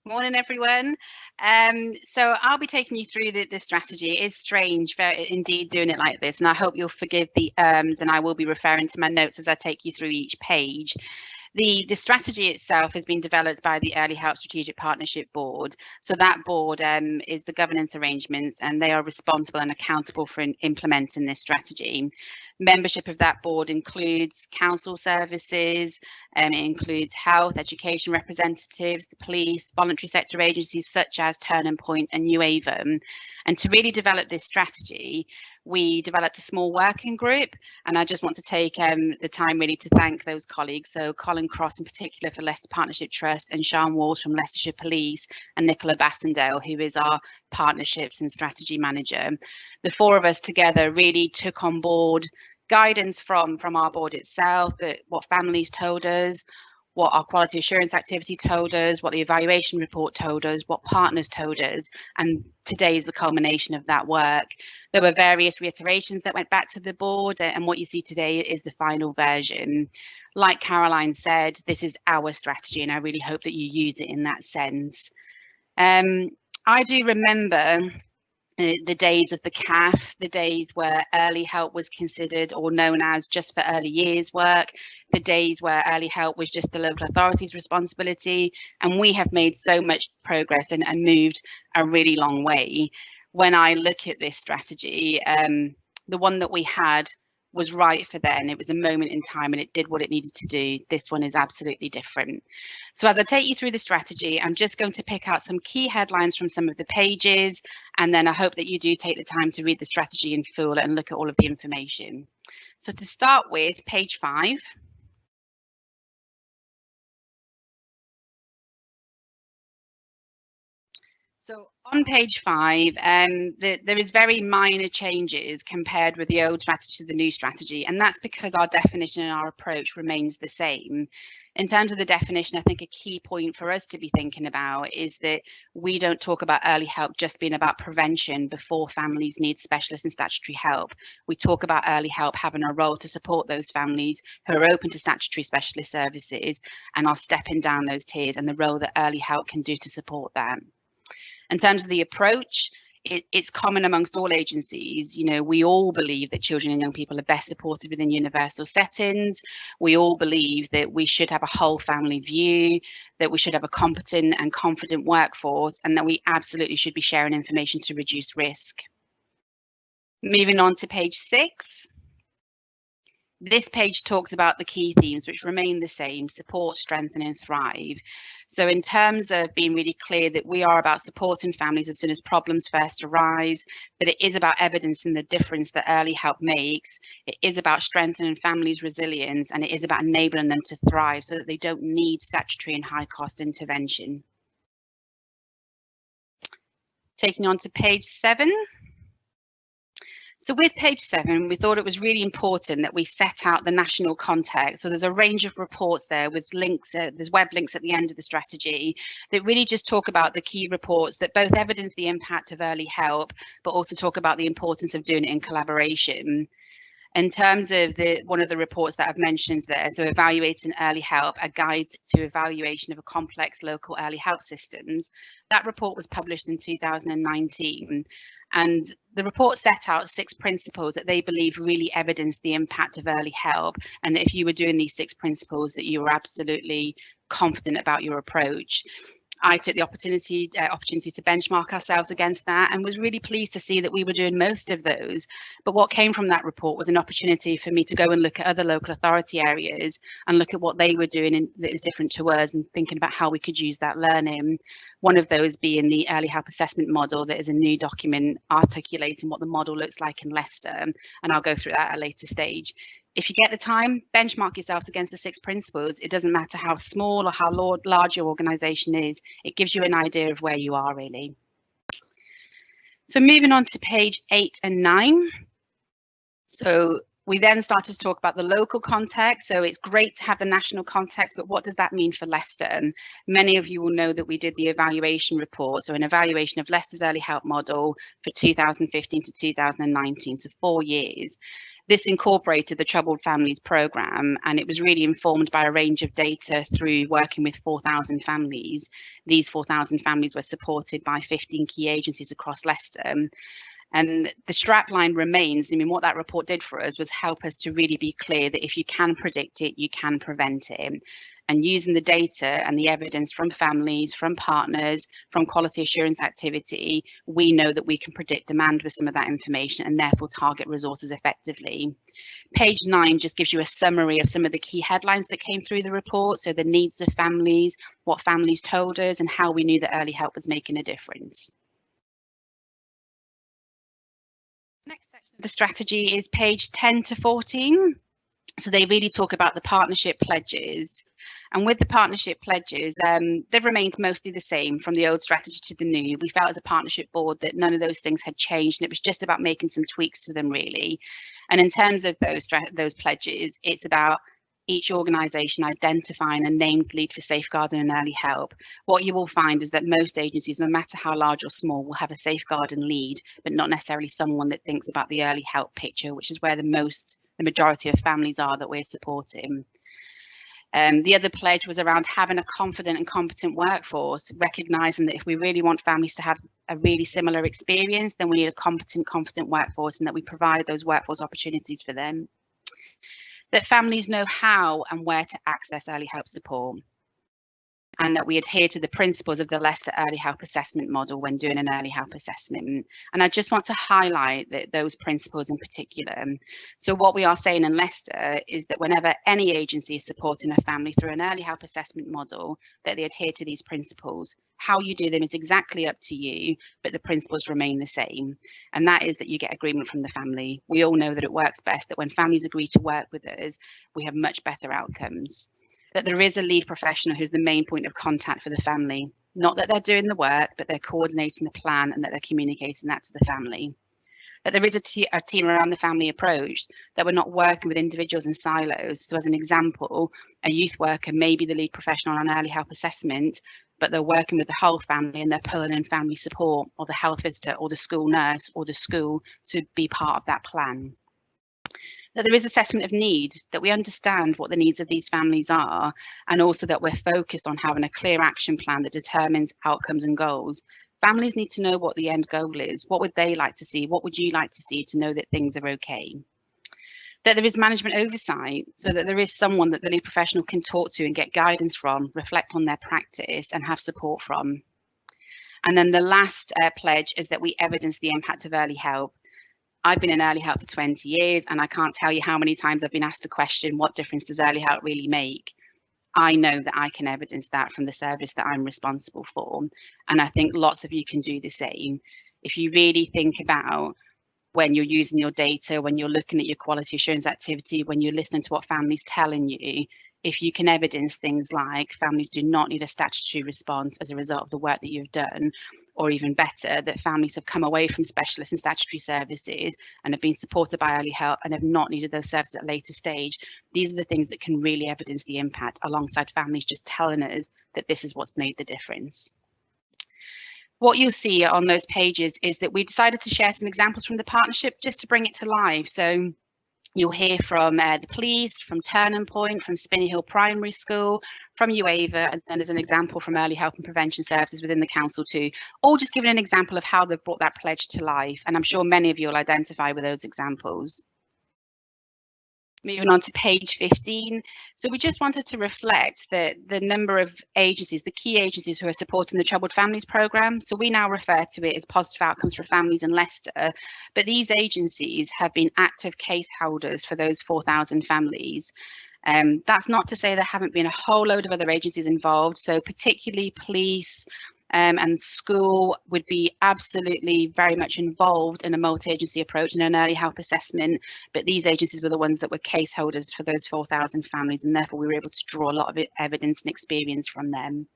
Morning, everyone. So I'll be taking you through the strategy. It is strange, very, indeed, doing it like this, and I hope you'll forgive the and I will be referring to my notes as I take you through each page. The strategy itself has been developed by the Early Help Strategic Partnership Board. So that board is the governance arrangements, and they are responsible and accountable for implementing this strategy. Membership of that board includes council services, it includes health, education representatives, the police, voluntary sector agencies such as Turning Point and New Avon. And to really develop this strategy, we developed a small working group, and I just want to take the time really to thank those colleagues. So Colin Cross in particular for Leicester Partnership Trust, and Sian Walsh from Leicestershire Police, and Nicola Bassendale, who is our partnerships and strategy manager. The four of us together really took on board guidance from our board itself, but what families told us, what our quality assurance activity told us, what the evaluation report told us, what partners told us, and today is the culmination of that work. There were various reiterations that went back to the board, and what you see today is the final version. Like Caroline said, this is our strategy, and I really hope that you use it in that sense. I do remember the days of the CAF, the days where early help was considered or known as just for early years work, the days where early help was just the local authority's responsibility. And we have made so much progress and moved a really long way. When I look at this strategy, the one that we had was right for then. It was a moment in time and it did what it needed to do. This one is absolutely different. So as I take you through the strategy, I'm just going to pick out some key headlines from some of the pages, and then I hope that you do take the time to read the strategy in full and look at all of the information. So to start with, page 5. So on page 5, there is very minor changes compared with the old strategy to the new strategy, and that's because our definition and our approach remains the same. In terms of the definition, I think a key point for us to be thinking about is that we don't talk about early help just being about prevention before families need specialist and statutory help. We talk about early help having a role to support those families who are open to statutory specialist services and are stepping down those tiers, and the role that early help can do to support them. In terms of the approach, it's common amongst all agencies. You know, we all believe that children and young people are best supported within universal settings. We all believe that we should have a whole family view, that we should have a competent and confident workforce, and that we absolutely should be sharing information to reduce risk. Moving on to page 6. This page talks about the key themes, which remain the same: support, strengthen and thrive. So in terms of being really clear that we are about supporting families as soon as problems first arise, that it is about evidencing the difference that early help makes, it is about strengthening families' resilience, and it is about enabling them to thrive so that they don't need statutory and high cost intervention. Taking on to page 7. So with page 7, we thought it was really important that we set out the national context. So there's a range of reports there with links, there's web links at the end of the strategy that really just talk about the key reports that both evidence the impact of early help, but also talk about the importance of doing it in collaboration. In terms of one of the reports that I've mentioned there, so Evaluating Early Help, a guide to evaluation of a complex local early help systems, that report was published in 2019. And the report set out 6 principles that they believe really evidence the impact of early help, and that if you were doing these 6 principles, that you were absolutely confident about your approach. I took the opportunity to benchmark ourselves against that, and was really pleased to see that we were doing most of those. But what came from that report was an opportunity for me to go and look at other local authority areas and look at what they were doing that is different to us, and thinking about how we could use that learning. One of those being the early help assessment model, that is a new document articulating what the model looks like in Leicester, and I'll go through that at a later stage. If you get the time, benchmark yourselves against the 6 principles. It doesn't matter how small or how large your organisation is. It gives you an idea of where you are, really. So moving on to page 8 and 9. So we then started to talk about the local context. So it's great to have the national context, but what does that mean for Leicester? Many of you will know that we did the evaluation report, so an evaluation of Leicester's early help model for 2015 to 2019, so 4 years. This incorporated the Troubled Families programme, and it was really informed by a range of data through working with 4,000 families. These 4,000 families were supported by 15 key agencies across Leicester. And the strapline remains. I mean, what that report did for us was help us to really be clear that if you can predict it, you can prevent it. And using the data and the evidence from families, from partners, from quality assurance activity, we know that we can predict demand with some of that information and therefore target resources effectively. Page 9 just gives you a summary of some of the key headlines that came through the report. So the needs of families, what families told us, and how we knew that early help was making a difference. Next section of the strategy is page 10 to 14. So they really talk about the partnership pledges. And with the partnership pledges, they've remained mostly the same from the old strategy to the new. We felt as a partnership board that none of those things had changed, and it was just about making some tweaks to them, really. And in terms of those pledges, it's about each organisation identifying a named lead for safeguarding and early help. What you will find is that most agencies, no matter how large or small, will have a safeguard and lead, but not necessarily someone that thinks about the early help picture, which is where the majority of families are that we're supporting. The other pledge was around having a confident and competent workforce, recognising that if we really want families to have a really similar experience, then we need a confident workforce, and that we provide those workforce opportunities for them. That families know how and where to access early help support, and that we adhere to the principles of the Leicester Early Help Assessment model when doing an early help assessment. And I just want to highlight those principles in particular. So what we are saying in Leicester is that whenever any agency is supporting a family through an early help assessment model, that they adhere to these principles. How you do them is exactly up to you, but the principles remain the same. And that is that you get agreement from the family. We all know that it works best that when families agree to work with us, we have much better outcomes. That there is a lead professional who's the main point of contact for the family. Not that they're doing the work, but they're coordinating the plan and that they're communicating that to the family. That there is a team around the family approach, that we're not working with individuals in silos. So as an example, a youth worker may be the lead professional on early help assessment, but they're working with the whole family and they're pulling in family support or the health visitor or the school nurse or the school to be part of that plan. That there is assessment of need, that we understand what the needs of these families are, and also that we're focused on having a clear action plan that determines outcomes and goals. Families need to know what the end goal is. What would they like to see? What would you like to see to know that things are okay? That there is management oversight, so that there is someone that the lead professional can talk to and get guidance from, reflect on their practice and have support from. And then the last pledge is that we evidence the impact of early help. I've been in early help for 20 years and I can't tell you how many times I've been asked the question, what difference does early help really make? I know that I can evidence that from the service that I'm responsible for. And I think lots of you can do the same. If you really think about when you're using your data, when you're looking at your quality assurance activity, when you're listening to what families telling you, if you can evidence things like families do not need a statutory response as a result of the work that you've done, or even better, that families have come away from specialist and statutory services and have been supported by early help and have not needed those services at a later stage, these are the things that can really evidence the impact alongside families just telling us that this is what's made the difference. What you'll see on those pages is that we decided to share some examples from the partnership just to bring it to life. So you'll hear from the police, from Turning Point, from Spinney Hill Primary School, from UAVA, and then there's an example from Early Help and Prevention Services within the council too, all just giving an example of how they've brought that pledge to life. And I'm sure many of you will identify with those examples. Moving on to page 15. So we just wanted to reflect the number of agencies, the key agencies who are supporting the Troubled Families programme. So we now refer to it as Positive Outcomes for Families in Leicester. But these agencies have been active case holders for those 4,000 families. That's not to say there haven't been a whole load of other agencies involved. So particularly police, and school would be absolutely very much involved in a multi-agency approach and an early help assessment, but these agencies were the ones that were case holders for those 4,000 families, and therefore we were able to draw a lot of evidence and experience from them.